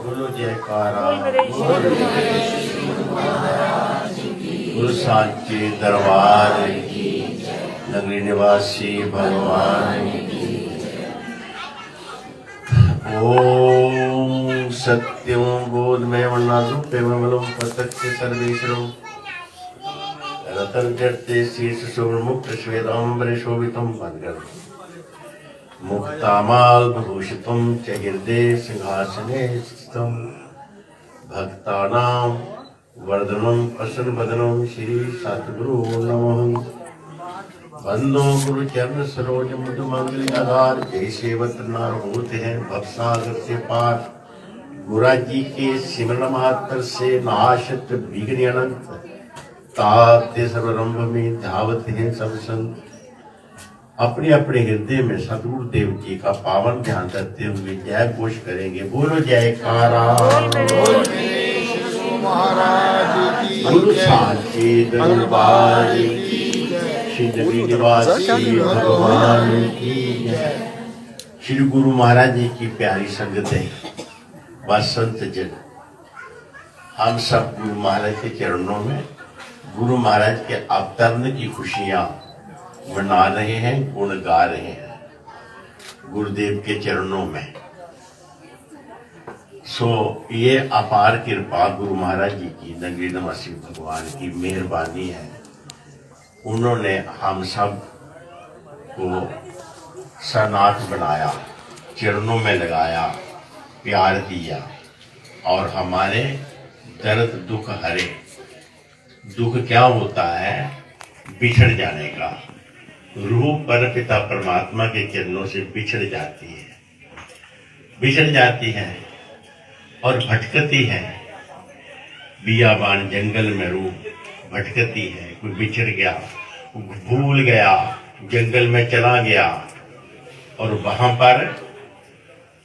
बोलो जयकारा गुरु सांचे दरबार की, नगरी निवासी भगवान की। ओम सत्यम बोधमय नादुपेमलम प्रत्यक्ष सर्वेश्वरम रतन जड़ते शीर्ष सुमुक्त श्वेतांबर शोभितम बनकर मुक्तामाल भूषितम च हृदय सिंहासने स्थितम भक्तानां वर्धनम प्रसन्न वदनम श्री सद्गुरु नमः। बंदो गुरु चरण सरोज मधु मंगल आधार, जय सेवत नार होते हैं भवसागर से पार। गुरा जी के सिमरण मात्र से नाशत विघ्न अनंत, ताते सर्वरंभ में धावत हैं सब संत। अपने अपने हृदय में सदगुरु देव जी का पावन ध्यान करते हुए जय घोष करेंगे। बोलो जयकारा गुरु सांचे दरबार की, श्री नगरी निवासी भगवान की जय। श्री गुरु महाराज जी की प्यारी संगत है व संत जन, हम सब गुरु महाराज के चरणों में गुरु महाराज के अवतरण की खुशियां मना रहे हैं, गुण गा रहे हैं गुरुदेव के चरणों में। ये अपार कृपा गुरु महाराज जी की, नगरी निवासी भगवान की मेहरबानी है। उन्होंने हम सब को सनाथ बनाया, चरणों में लगाया, प्यार दिया और हमारे दर्द दुख हरे। दुख क्या होता है? बिछड़ जाने का। रूह पर पिता परमात्मा के चरणों से बिछड़ जाती है और भटकती है। बियाबान जंगल में रूह भटकती है। कोई बिछड़ गया, भूल गया, जंगल में चला गया और वहां पर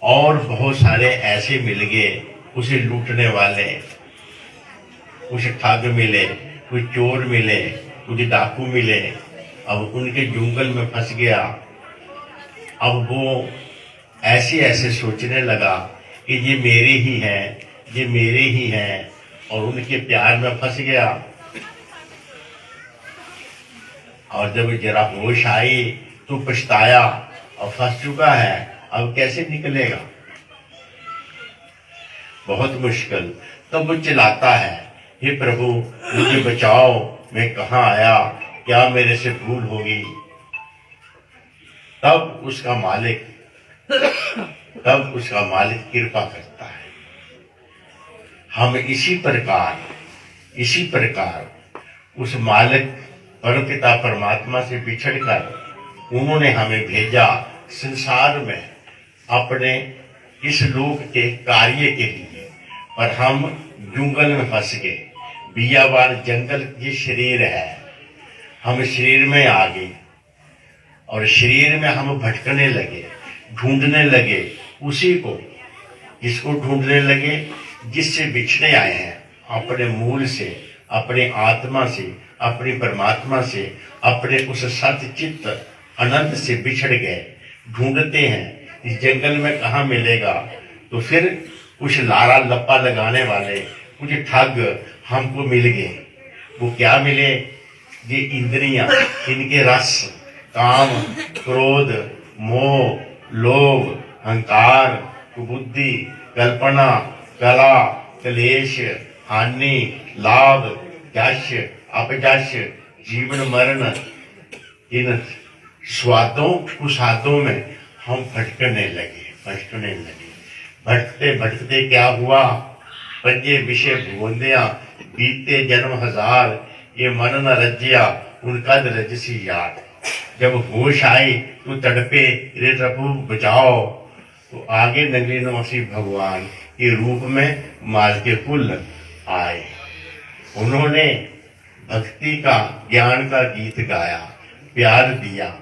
और बहुत सारे ऐसे मिल गए, उसे लूटने वाले, कुछ ठग मिले, कुछ चोर मिले, कुछ डाकू मिले। अब उनके जंगल में फंस गया। अब वो ऐसे सोचने लगा कि ये मेरे ही हैं, ये मेरे ही हैं, और उनके प्यार में फंस गया। और जब जरा होश आई तो पछताया और फंस चुका है, अब कैसे निकलेगा? बहुत मुश्किल। तब वो चिल्लाता है, हे प्रभु मुझे बचाओ, मैं कहाँ आया, क्या मेरे से भूल होगी? तब उसका मालिक कृपा करता है। हम इसी प्रकार उस मालिक परमपिता परमात्मा से बिछड़कर उन्होंने हमें भेजा संसार में अपने इस लोक के कार्य के लिए, पर हम जंगल में फंस गए। बियाबान जंगल ये शरीर है, हम शरीर में आ गए और शरीर में हम भटकने लगे, ढूंढने लगे उसी को, जिसको ढूंढने लगे जिससे बिछड़े आए हैं, अपने मूल से, अपने आत्मा से, अपनी परमात्मा से, अपने उस सत्य चित्त अनंत से बिछड़ गए। ढूंढते हैं इस जंगल में कहाँ मिलेगा, तो फिर कुछ लारा लप्पा लगाने वाले, कुछ ठग हमको मिल गए। वो क्या मिले? ये इंद्रियां, इनके रस, काम, क्रोध, मोह, लोभ, अहंकार, कुबुद्धि, कल्पना, कला, क्लेश, हानि, लाभ, यश, अपयश, जीवन मरण, इन स्वादों कुसादों में हम भटकने लगे। भटकते क्या हुआ? पंजे विषय भुवंदिया, बीते जन्म हजार, ये मन न रज्या, उनका रजसी याद। जब होश आई तो तड़पे, रे प्रभु बचाओ। तो आगे नगरी निवासी भगवान के रूप में माल के कुल आए। उन्होंने भक्ति का, ज्ञान का गीत गाया, प्यार दिया,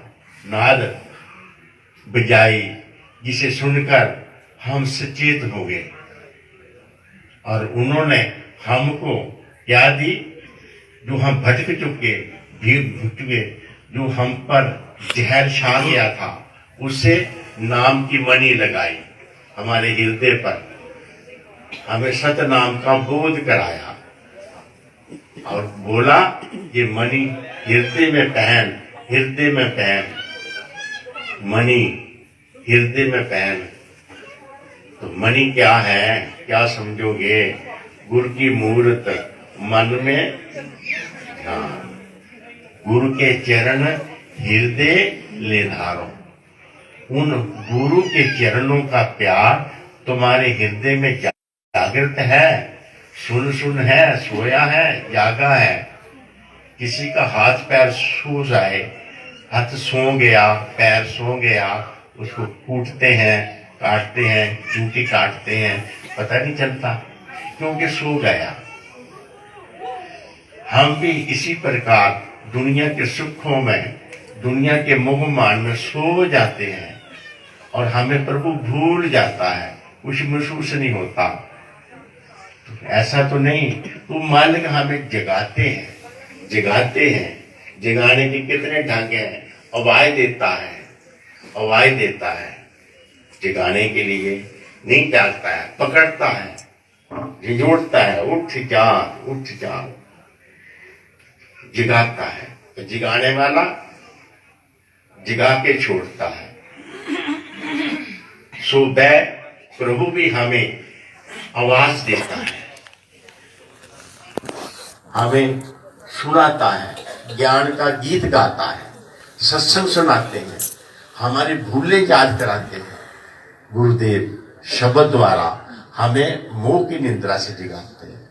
नाद बजाई, जिसे सुनकर हम सचेत हो गए। और उन्होंने हमको क्या दी? जो हम भटक चुके, जो हम पर जहर छा गया था, उससे नाम की मणि लगाई हमारे हृदय पर। हमें सतनाम का बोध कराया और बोला ये मणि हृदय में पहन, हृदय में पहन, मणि हृदय में पहन। तो मणि क्या है, क्या समझोगे? गुरु की मूर्त मन में ध्यान, गुरु के चरण हृदय ले धारो। उन गुरु के चरणों का प्यार तुम्हारे हृदय में जागृत है, सुन सुन है, सोया है, जागा है। किसी का हाथ पैर सो जाए, हाथ सो गया, पैर सो गया, उसको कूटते हैं, काटते हैं, चूटी काटते हैं, पता नहीं चलता क्योंकि सो गया। हम भी इसी प्रकार दुनिया के सुखों में, दुनिया के मोह मान में सो जाते हैं और हमें प्रभु भूल जाता है, कुछ महसूस नहीं होता। तो ऐसा तो नहीं, वो मालिक हमें जगाते हैं, जगाते हैं। जगाने के कितने ढंग हैं। आवाज देता है, आवाज देता है जगाने के लिए, नहीं जागता है, पकड़ता है, झिझोड़ता है, उठ जा, उठ जा, जगाता है। तो जगाने वाला जगा के छोड़ता है। सो वह प्रभु भी हमें आवाज देता है, हमें सुनाता है, ज्ञान का गीत गाता है, सत्संग सुनाते हैं, हमारी भूलें याद कराते हैं। गुरुदेव शब्द द्वारा हमें मोह की निद्रा से जगाते हैं।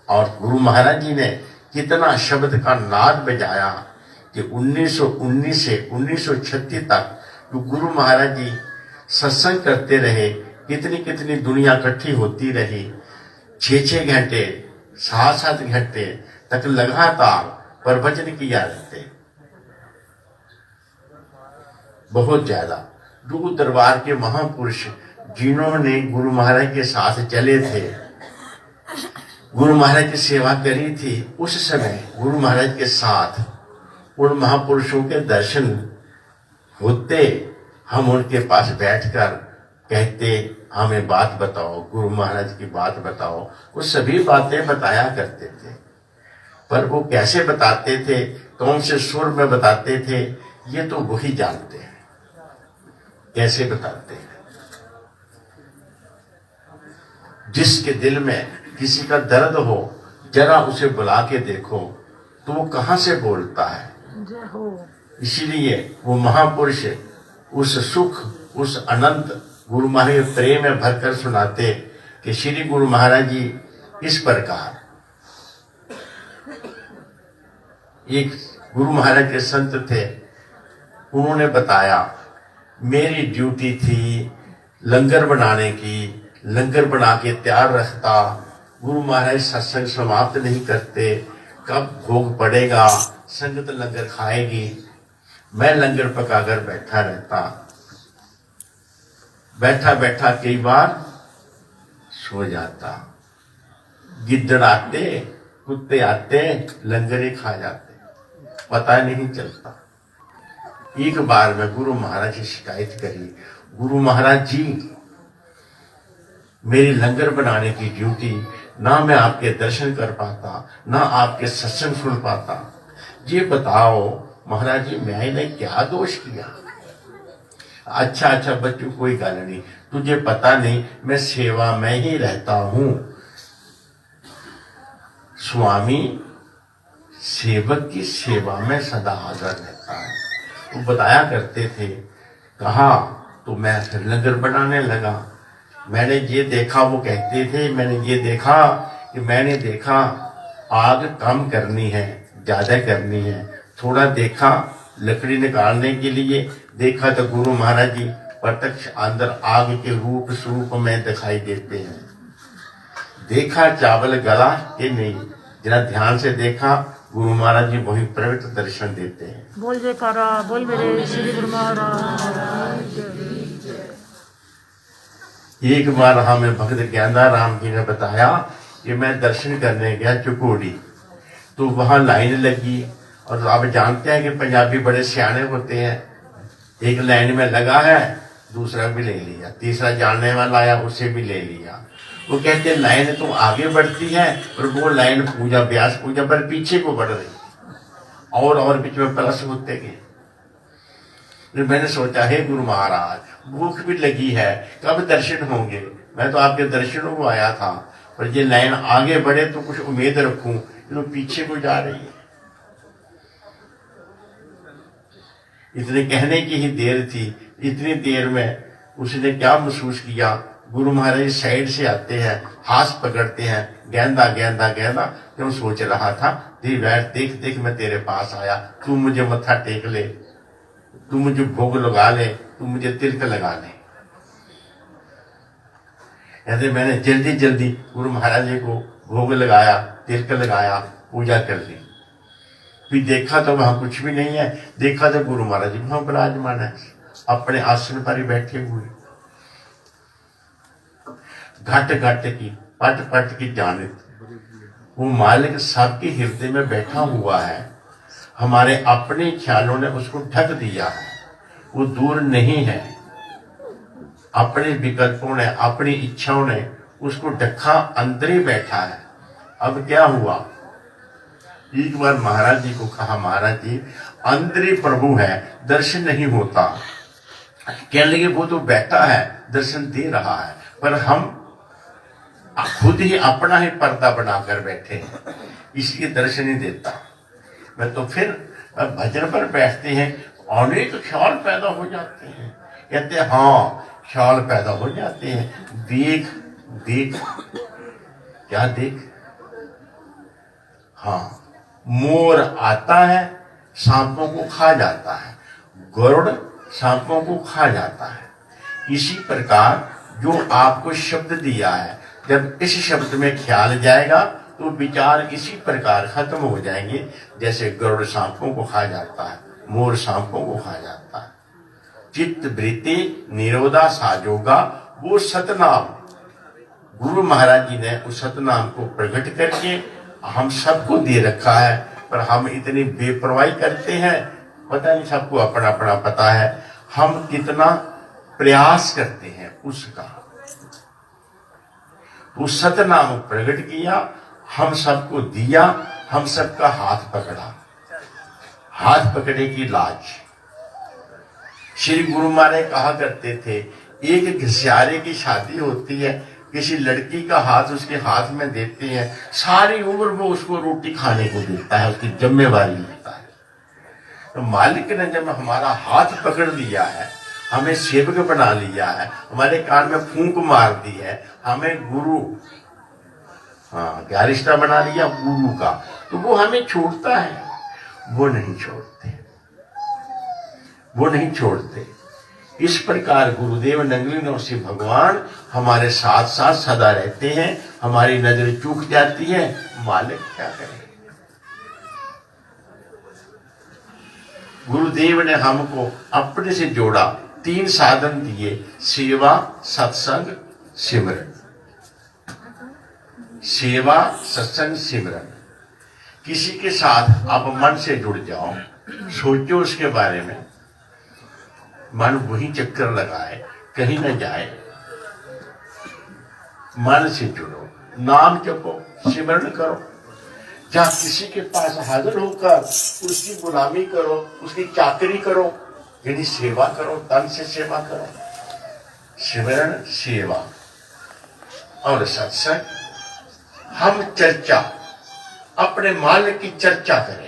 और गुरु महाराज जी ने कितना शब्द का नाद बजाया कि 1919 से 1936 तक जो गुरु महाराज जी सत्संग करते रहे, कितनी कितनी दुनिया इकट्ठी होती रही। 6-6 घंटे, 7-7 घंटे तक लगातार प्रवचन किया करते, बहुत ज्यादा। दूर दरबार के महापुरुष जिन्होंने गुरु महाराज के साथ चले थे, गुरु महाराज की सेवा करी थी, उस समय गुरु महाराज के साथ उन महापुरुषों के दर्शन होते। हम उनके पास बैठकर कहते, हमें बात बताओ, गुरु महाराज की बात बताओ। वो सभी बातें बताया करते थे, पर वो कैसे बताते थे, कौन से सुर में बताते थे, ये तो वही जानते हैं कैसे बताते हैं। जिसके दिल में किसी का दर्द हो, जरा उसे बुला के देखो तो वो कहां से बोलता है। इसीलिए वो महापुरुष उस सुख, उस अनंत गुरु महाराज प्रेम में भरकर सुनाते कि श्री गुरु महाराज जी इस प्रकार। एक गुरु महाराज के संत थे, उन्होंने बताया, मेरी ड्यूटी थी लंगर बनाने की, लंगर बना के तैयार रखता। गुरु महाराज सत्संग समाप्त नहीं करते, कब भोग पड़ेगा, संगत लंगर खाएगी, मैं लंगर पकाकर बैठा रहता। बैठा बैठा कई बार सो जाता। गिद्दड़ आते, कुत्ते आते, लंगर ही खा जाते, पता नहीं चलता। एक बार मैं गुरु महाराज से शिकायत करी, गुरु महाराज जी मेरी लंगर बनाने की ड्यूटी, ना मैं आपके दर्शन कर पाता, ना आपके सत्संग सुन पाता। ये बताओ महाराज जी मैंने क्या दोष किया? अच्छा अच्छा बच्चों, कोई गल नहीं, तुझे पता नहीं मैं सेवा में ही रहता हूं। स्वामी सेवक की सेवा में सदा हाजिर रहता है। वो बताया करते थे, कहा तो मैं फिर लंगर बनाने लगा। मैंने ये देखा, वो कहते थे, मैंने ये देखा कि मैंने देखा आग कम करनी है, ज्यादा करनी है। थोड़ा देखा लकड़ी निकालने के लिए, देखा तो गुरु महाराज जी प्रत्यक्ष अंदर आग के रूप स्वरूप में दिखाई देते हैं। देखा चावल गला कि नहीं, जरा ध्यान से देखा, गुरु महाराज जी वही प्रकट दर्शन देते हैं। बोल जयकारा, बोल मेरे श्री गुरु महाराज। एक बार हमें भक्त ज्ञानाराम जी ने बताया कि मैं दर्शन करने गया चुकोड़ी, तो वहां लाइन लगी। और आप जानते हैं कि पंजाबी बड़े सियाने होते हैं, एक लाइन में लगा है, दूसरा भी ले लिया, तीसरा जानने वाला आया, उसे भी ले लिया। वो कहते हैं लाइन तो आगे बढ़ती है और वो लाइन पूजा व्यास पूजा पर पीछे को बढ़ रही, और बीच में प्लस होते गए। फिर मैंने सोचा, हे गुरु महाराज, भूख भी लगी है, कब दर्शन होंगे? मैं तो आपके दर्शनों को आया था, पर ये लाइन आगे बढ़े तो कुछ उम्मीद रखूं, ये तो पीछे को जा रही है। इतने कहने की ही देर थी, इतनी देर में उसने क्या महसूस किया, गुरु महाराज साइड से आते हैं, हाथ पकड़ते हैं, गेंदा गेंदा गेंदा। क्यों सोच रहा था, बैठ, देख देख मैं तेरे पास आया, तू मुझे मत्था टेक ले, तू मुझे भोग लगा ले, तू मुझे तिलक लगा ले। ऐसे मैंने जल्दी जल्दी गुरु महाराज जी को भोग लगाया, तिलक लगाया, पूजा कर ली। फिर देखा तो वहां कुछ भी नहीं है, देखा तो गुरु महाराज जी वहां विराजमान है, अपने आसन पर ही बैठे हुए। घट घट की पट पट की जानित, वो मालिक सबके हृदय में बैठा हुआ है। हमारे अपने ख्यालों ने उसको ढक दिया है, वो दूर नहीं है। अपने विकल्पों ने, अपनी इच्छाओं ने उसको ढका, अंदर ही बैठा है। अब क्या हुआ, एक बार महाराज जी को कहा, महाराज जी अंदर ही प्रभु है, दर्शन नहीं होता। कहने लगे, वो तो बैठा है, दर्शन दे रहा है, पर हम खुद ही अपना ही पर्दा बनाकर बैठे हैं, इसलिए दर्शन नहीं देता। मैं तो फिर भजन पर बैठते हैं, अनेक ख्याल पैदा हो जाते हैं। कहते हैं हाँ, ख्याल पैदा हो जाते हैं, देख देख, क्या देख? हाँ, मोर आता है, सांपों को खा जाता है, गरुड़ सांपों को खा जाता है। इसी प्रकार जो आपको शब्द दिया है, जब इस शब्द में ख्याल जाएगा तो विचार इसी प्रकार खत्म हो जाएंगे, जैसे गरुड़ सांपों को खा जाता है, मोर सांपों को खा जाता है। चित्त वृत्ति निरोधा साजोगा, वो सतनाम गुरु महाराज जी ने उस सतनाम को प्रकट करके हम सबको दे रखा है, पर हम इतनी बेपरवाही करते हैं, पता नहीं, सबको अपना अपना पता है, हम कितना प्रयास करते हैं उसका। उस सतनाम प्रकट किया, हम सबको दिया, हम सबका हाथ पकड़ा, हाथ पकड़े की लाज। श्री गुरु महाराज कहा करते थे, एक घसियारे की शादी होती है, किसी लड़की का हाथ उसके हाथ में देते हैं, सारी उम्र वो उसको रोटी खाने को देता है, उसकी जिम्मेवारी लेता है। तो मालिक ने जब हमारा हाथ पकड़ लिया है, हमें सेवक बना लिया है, हमारे कान में फूंक मार दी है, हमें गुरु, हाँ, क्या रिश्ता बना लिया गुरु का, तो वो हमें छोड़ता है? वो नहीं छोड़ते, वो नहीं छोड़ते। इस प्रकार गुरुदेव नंगलिनों से भगवान हमारे साथ साथ सदा रहते हैं। हमारी नजर चूक जाती है, मालिक क्या करे? गुरुदेव ने हमको अपने से जोड़ा, 3 साधन दिए, सेवा, सत्संग, सिमरन। सेवा, सत्संग, सिमरन। किसी के साथ आप मन से जुड़ जाओ, सोचो उसके बारे में, मन वही चक्कर लगाए, कहीं न जाए, मन से जुड़ो, नाम जपो, सिमरन करो। जहां किसी के पास हाजिर होकर उसकी गुलामी करो, उसकी चाकरी करो, यानी सेवा करो, तन से सेवा करो। सिमरन, सेवा और सत्संग। हम चर्चा, अपने मालिक की चर्चा करें,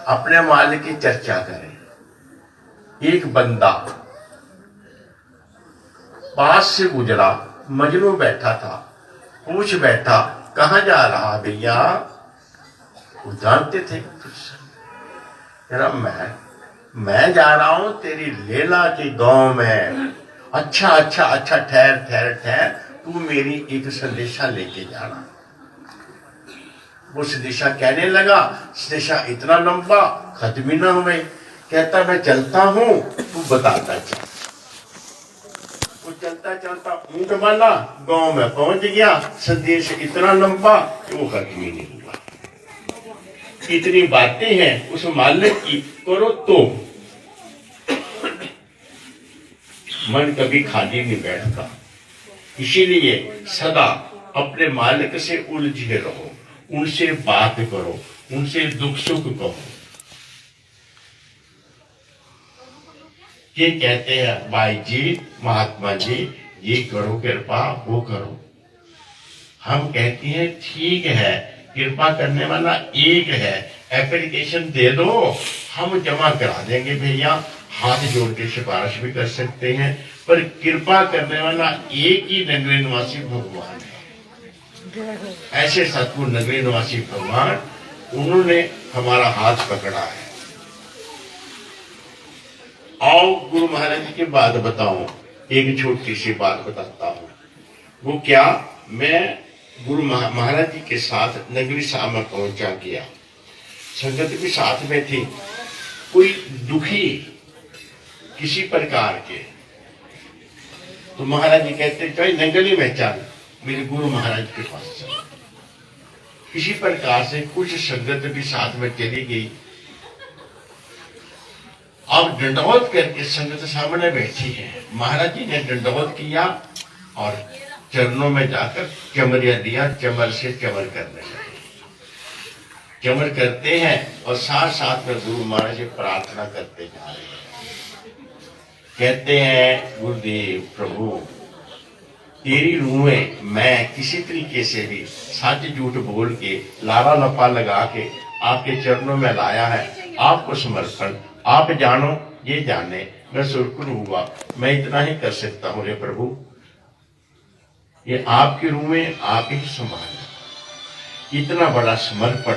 अपने मालिक की चर्चा करें। एक बंदा पास से गुजरा, मजनू बैठा था, पूछ बैठा, कहाँ जा रहा भैया? वो जानते थे मैं जा रहा हूं तेरी लेला के गांव में। अच्छा अच्छा अच्छा, ठहर ठहर ठहर, तू मेरी एक संदेशा लेके जाना। वो संदेशा कहने लगा, संदेशा इतना लंबा खत्म ही ना हुए। कहता मैं चलता हूं, तू बताता चल। वो चलता चलता ऊंट वाला गांव में पहुंच गया। संदेश इतना लंबा कि वो खत्म ही नहीं हुआ। इतनी बातें हैं उस मालिक की, करो तो मन कभी खाली नहीं बैठता। इसीलिए सदा अपने मालिक से उलझे रहो, उनसे बात करो, उनसे दुख सुख कहो। ये कहते हैं भाई जी, महात्मा जी, ये करो कृपा, वो करो। हम कहते हैं ठीक है, कृपा करने वाला एक है, एप्लीकेशन दे दो, हम जमा करा देंगे भैया। हाथ जोड़ के सिफारिश भी कर सकते हैं, पर कृपा करने वाला एक ही नगरी निवासी भगवान है। ऐसे सतगुरु नगरी निवासी भगवान, उन्होंने हमारा हाथ पकड़ा है। आओ गुरु महाराज जी की बात बताऊं, एक छोटी सी बात बताता हूं। वो क्या, मैं गुरु महाराज जी के साथ नगरी साहब में पहुंचा गया, संगत भी साथ में थी। कोई दुखी किसी प्रकार के, तो महाराज जी कहते चाहे नंगली में चल, मेरे गुरु महाराज के पास चल। किसी प्रकार से कुछ संगत भी साथ में चली गई। अब दंडवत करके संगत सामने बैठी है, महाराज जी ने दंडवत किया और चरणों में जाकर चमरिया दिया, चमर से चमर करने लगे। चमर करते हैं और साथ साथ में गुरु महाराज से प्रार्थना करते जा रहे हैं। कहते हैं गुरुदेव प्रभु, तेरी रूहें मैं किसी तरीके से भी सच झूठ बोल के लारा लपा लगा के आपके चरणों में लाया है। आपको समर्पण, आप जानो ये जाने, मैं सुरकुल हुआ, मैं इतना ही कर सकता हूँ रे प्रभु। ये आपकी रूहें आप ही संभाल। इतना बड़ा समर्पण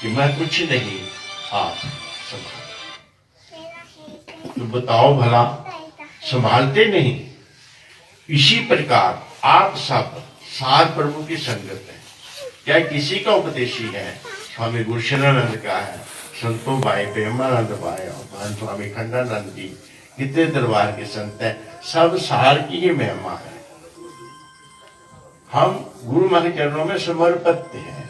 कि मैं कुछ नहीं, आप संभाल। तो बताओ भला, संभालते नहीं? इसी प्रकार आप सब सार प्रभु की संगत है। क्या किसी का उपदेशी है? स्वामी गुरुशनानंद का है, संतों भाई प्रेमानंद भाई और स्वामी खंडानंद जी, कितने दरबार के संत हैं, सब सार की ही महिमा है। हम गुरु महाराज के चरणों में समर्पित हैं।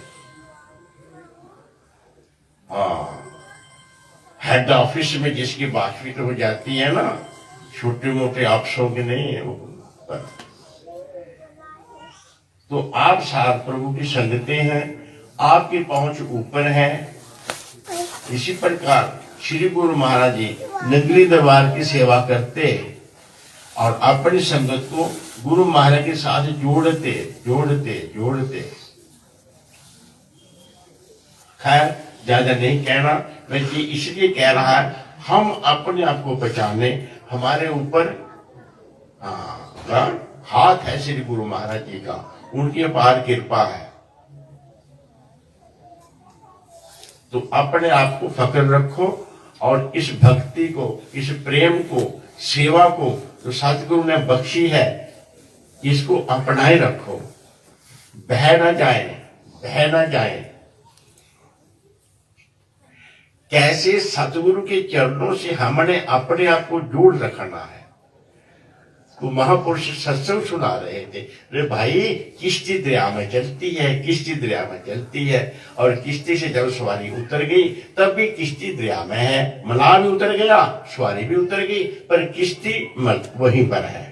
हेड ऑफिस में जिसकी बातचीत हो जाती है ना, छोटे मोटे अफसरों के नहीं है वो, तो आप सार प्रभु की संगतें हैं, आपकी पहुंच ऊपर है। इसी प्रकार श्री गुरु महाराज जी नगरी दरबार की सेवा करते और अपनी संगत को गुरु महाराज के साथ जोड़ते जोड़ते जोड़ते। खैर ज्यादा नहीं कहना, मैं ये इसलिए कह रहा है, हम अपने आप को पहचाने, हमारे ऊपर हाथ है श्री गुरु महाराज जी का, उनकी अपार कृपा है। तो अपने आप को फक्र रखो और इस भक्ति को, इस प्रेम को, सेवा को जो सतगुरु ने बख्शी है, इसको अपनाए रखो। बह ना जाए, बह ना जाए। कैसे सतगुरु के चरणों से हमने अपने आप को जोड़ रखना है। तो महापुरुष सत्संग सुना रहे थे, अरे भाई किश्ती दरिया में चलती है, किश्ती दरिया में चलती है, और किश्ती से जब सवारी उतर गई तब भी किश्ती दरिया में है। मलाह भी उतर गया, सवारी भी उतर गई, पर किश्ती वहीं पर है।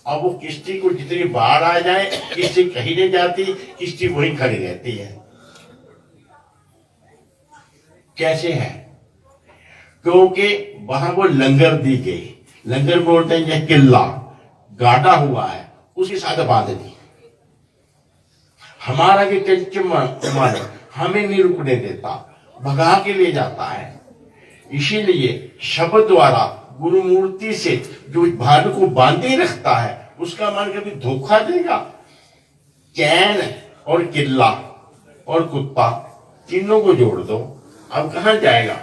अब वो किश्ती को जितनी बाढ़ आ जाए, किश्ती कहीं नहीं जाती, किश्ती वहीं खड़ी रहती है। कैसे है? क्योंकि वहां वो लंगर दी गई। लंगर बोलते हैं यह किला गाड़ा हुआ है, उसके साथ बांध दी। हमारा ये मन हमें नहीं रुकने देता, भगा के ले जाता है। इसीलिए शब्द द्वारा गुरु मूर्ति से जो भाग को बांधे रखता है, उसका मन कभी धोखा देगा? चैन और किला और कुत्ता, तीनों को जोड़ दो, अब कहां जाएगा?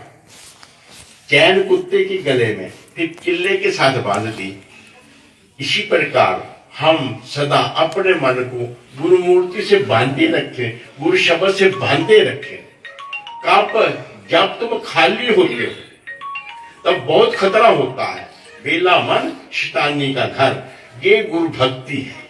चैन कुत्ते के गले में, फिर किले के साथ बांध दी। इसी प्रकार हम सदा अपने मन को गुरु मूर्ति से बांधे रखें, गुरु शब्द से बांधे रखें। कब? जब तुम खाली होते हो तब बहुत खतरा होता है। बेला मन शैतानी का घर, ये गुरु भक्ति है।